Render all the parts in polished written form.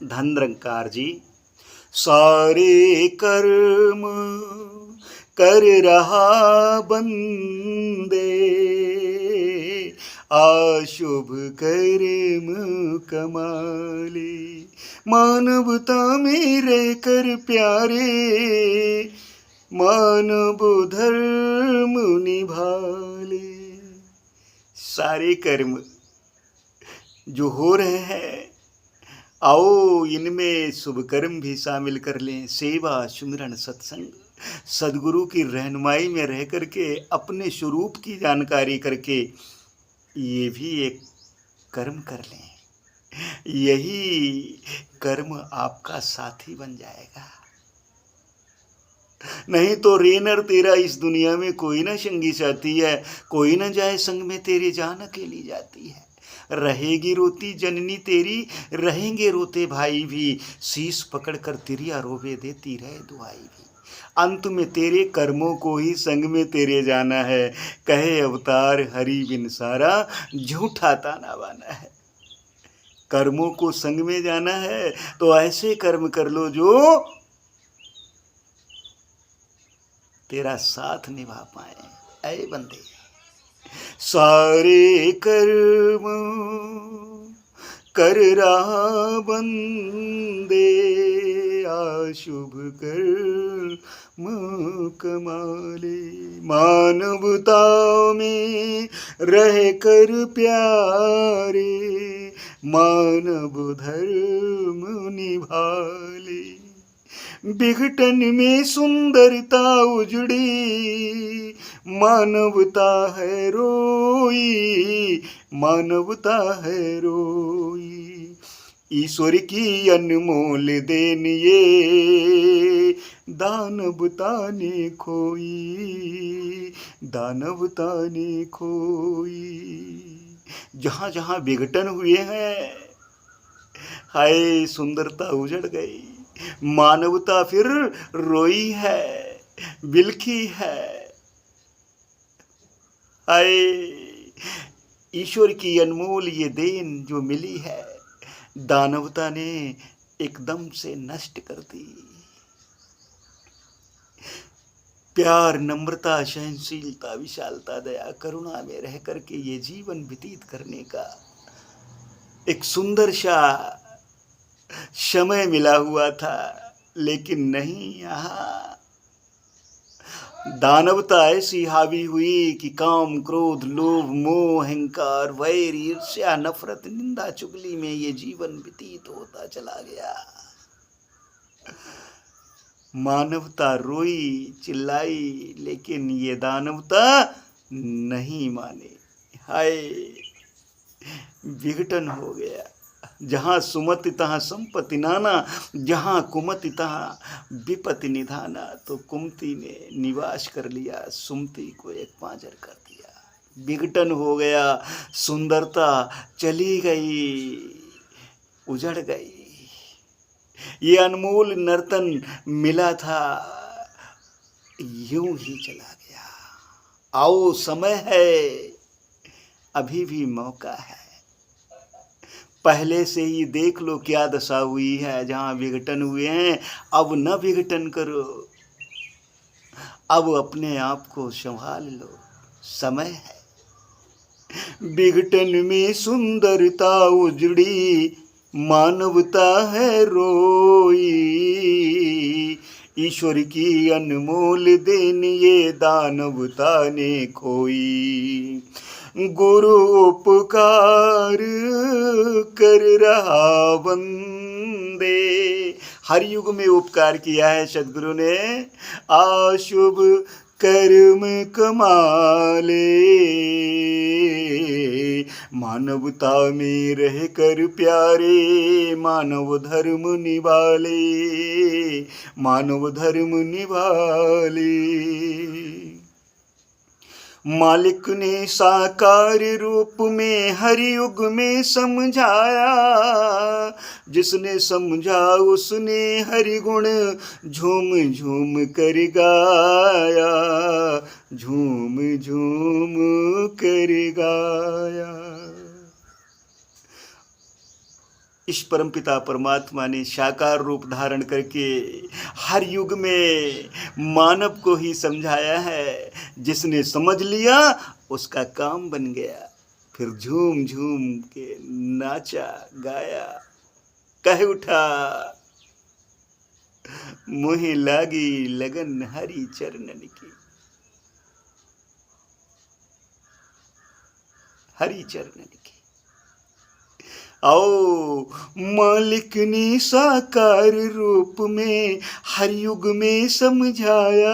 धन निरंकार जी। सारे कर्म कर रहा बंदे, अशुभ कर्म कमाले, मानवता में रहकर प्यारे, मानव धर्म निभाले। सारे कर्म जो हो रहे हैं, आओ इनमें शुभ कर्म भी शामिल कर लें। सेवा, सुमिरन, सत्संग, सदगुरु की रहनुमाई में रह करके अपने स्वरूप की जानकारी करके ये भी एक कर्म कर लें। यही कर्म आपका साथी बन जाएगा। नहीं तो रेनर तेरा इस दुनिया में कोई ना संगी साथी है, कोई ना जाए संग में तेरे जान अकेली जाती है। रहेगी रोती जननी तेरी, रहेंगे रोते भाई भी, शीश पकड़ कर तिरिया रोवे देती रहे दुआई भी। अंत में तेरे कर्मों को ही संग में तेरे जाना है, कहे अवतार हरि बिन सारा, झूठा ताना बाना है। कर्मों को संग में जाना है तो ऐसे कर्म कर लो जो तेरा साथ निभा पाए। ऐ बंदे, सारे कर्म कर रहा बंदे, अशुभ कर्म कमाले, मानवता में रह कर प्यारे, मानव धर्म निभाले। विघटन में सुंदरता उजड़ी, मानवता है रोई, मानवता है रोई। ईश्वर की अनमोल देन ये, दानवता ने खोई, दानवता ने खोई। जहाँ जहाँ विघटन हुए हैं, हाय सुंदरता उजड़ गई, मानवता फिर रोई है, बिलखी है। हाय ईश्वर की अनमोल ये देन जो मिली है, दानवता ने एकदम से नष्ट कर दी। प्यार, नम्रता, सहनशीलता, विशालता, दया, करुणा में रह करके ये जीवन व्यतीत करने का एक सुंदर सा समय मिला हुआ था, लेकिन नहीं, यहाँ दानवता ऐसी हावी हुई कि काम, क्रोध, लोभ, मोह, अहंकार, वैर, ईर्ष्या, नफरत, निंदा, चुगली में ये जीवन व्यतीत होता चला गया। मानवता रोई, चिल्लाई, लेकिन ये दानवता नहीं माने। हाय विघटन हो गया। जहाँ सुमति तहाँ संपत्ति नाना, जहाँ कुमति तहाँ विपत्ति निधाना। तो कुमति ने निवास कर लिया, सुमति को एक पांजर कर दिया। विघटन हो गया, सुंदरता चली गई, उजड़ गई। ये अनमोल नर्तन मिला था, यूं ही चला गया। आओ समय है, अभी भी मौका है, पहले से ही देख लो क्या दशा हुई है। जहाँ विघटन हुए हैं, अब न विघटन करो, अब अपने आप को संभाल लो, समय है। विघटन में सुंदरता उजड़ी, मानवता है रोई, ईश्वर की अनमोल देन ये दानवता ने खोई। गुरु उपकार कर रहा बंदे, हर युग में उपकार किया है सदगुरु ने। अशुभ कर्म कमाले, मानवता में रह कर प्यारे, मानव धर्म निभाले, मानव धर्म निभाले। मालिक ने साकार रूप में हर युग में समझाया, जिसने समझा उसने हरि गुण झूम झूम कर गाया, झूम झूम कर गाया। इस परमपिता परमात्मा ने साकार रूप धारण करके हर युग में मानव को ही समझाया है। जिसने समझ लिया उसका काम बन गया। फिर झूम झूम के नाचा गाया, कह उठा मोहे लागी लगन हरि चरणन की, हरि चरणन की। आओ मालिक ने साकार रूप में हर युग में समझाया।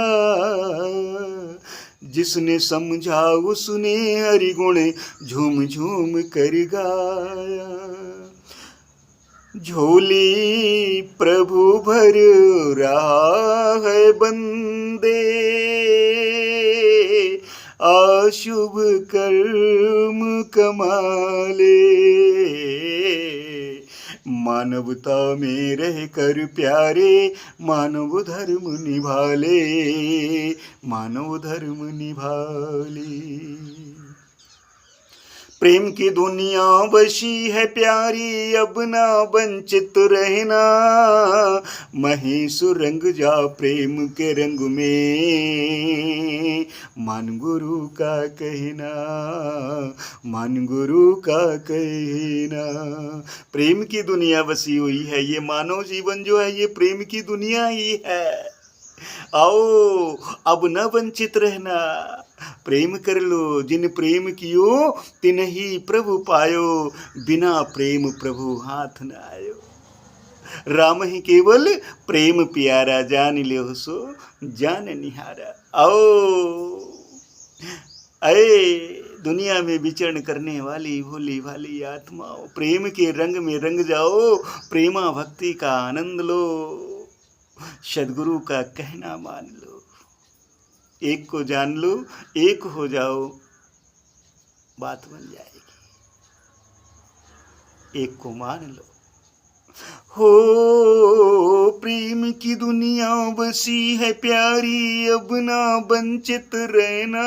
जिसने समझा उसने हरि गुण झूम झूम कर गाया। झोली प्रभु भर रहा है बंदे, अशुभ कर्म कमाले। मानवता में रह कर प्यारे मानव धर्म निभाले, मानव धर्म निभाले। प्रेम की दुनिया बशी है प्यारी, अब ना वंचित रहना। महेश रंग जा प्रेम के रंग में, मान गुरु का कहना, मान गुरु का कहना। प्रेम की दुनिया बसी हुई है, ये मानव जीवन जो है ये प्रेम की दुनिया ही है। आओ अब न वंचित रहना, प्रेम कर लो। जिन प्रेम कियो तिन ही प्रभु पायो, बिना प्रेम प्रभु हाथ न आयो। राम ही केवल प्रेम प्यारा, जान ले सो जान निहारा। आओ अये दुनिया में विचरण करने वाली भोली भाली आत्माओं, प्रेम के रंग में रंग जाओ, प्रेमा भक्ति का आनंद लो, सदगुरु का कहना मान लो। एक को जान लो, एक हो जाओ, बात बन जाएगी। एक को मान लो। हो प्रेम की दुनिया बसी है प्यारी, अब ना वंचित रहना।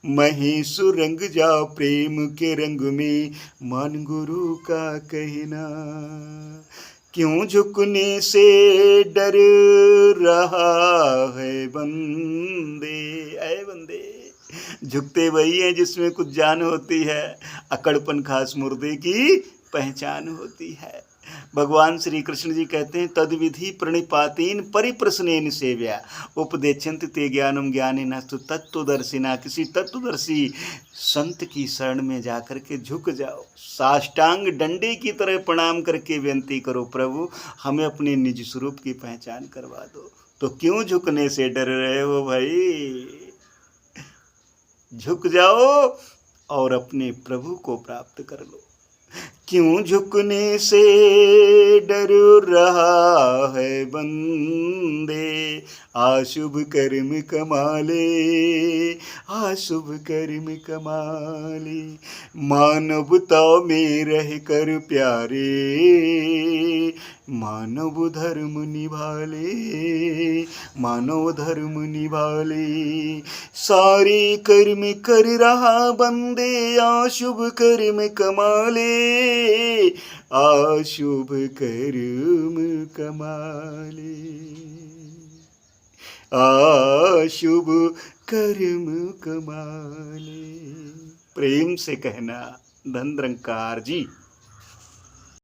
महेश रंग जा प्रेम के रंग में, मान गुरु का कहना। क्यों झुकने से डर रहा है बंदे, ऐ बंदे। झुकते वही है जिसमें कुछ जान होती है, अकड़पन खास मुर्दे की पहचान होती है। भगवान श्री कृष्ण जी कहते हैं, तद विधि प्रणिपातीन परिप्रश्नेन सेव्या उपदेशन्ति ते ज्ञानम ज्ञानिनस्तु तत्वदर्शिना। किसी तत्वदर्शी संत की शरण में जाकर के झुक जाओ, साष्टांग डंडे की तरह प्रणाम करके विनती करो, प्रभु हमें अपने निज स्वरूप की पहचान करवा दो। तो क्यों झुकने से डर रहे हो भाई? झुक जाओ और अपने प्रभु को प्राप्त कर लो। क्यों झुकने से डर रहा है बंदे, अशुभ कर्म कमाले, अशुभ कर्म कमाले। मानवता में रह कर प्यारे, मानव धर्म निभाले, मानव धर्म निभाले। सारे कर्म कर रहा बंदे, अशुभ कर्म कमाले, अशुभ कर्म कमाले, अशुभ कर्म कमाले। प्रेम से कहना, धन निरंकार जी।